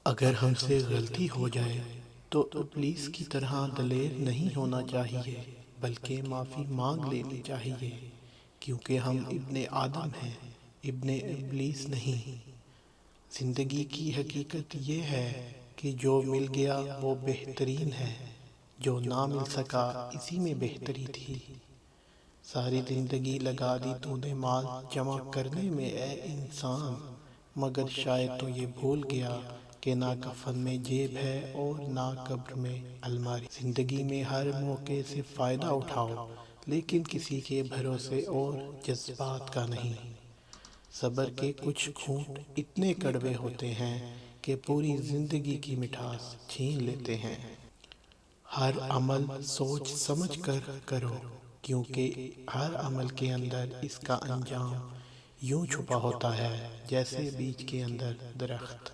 अगर हमसे गलती हो जाए तो इब्लीस की तरह दलेर नहीं होना चाहिए, बल्कि माफ़ी मांग लेनी चाहिए, क्योंकि हम इब्ने आदम हैं, इब्ने इब्लीस नहीं। ज़िंदगी की हकीकत ये है कि जो मिल गया वो बेहतरीन है, जो ना मिल सका इसी में बेहतरी थी। सारी ज़िंदगी लगा दी तूने माल जमा करने में ए इंसान, मगर शायद तो ये भूल गया कि ना कफन में जेब है और ना कब्र में अलमारी। ज़िंदगी में हर मौके से फ़ायदा उठाओ, लेकिन किसी के भरोसे और जज्बात का नहीं। सब्र के कुछ घूंट इतने कड़वे होते हैं कि पूरी ज़िंदगी की मिठास छीन लेते हैं। हर अमल सोच समझ कर करो, क्योंकि हर अमल के अंदर इसका अंजाम यूं छुपा होता है जैसे बीज के अंदर दरख्त।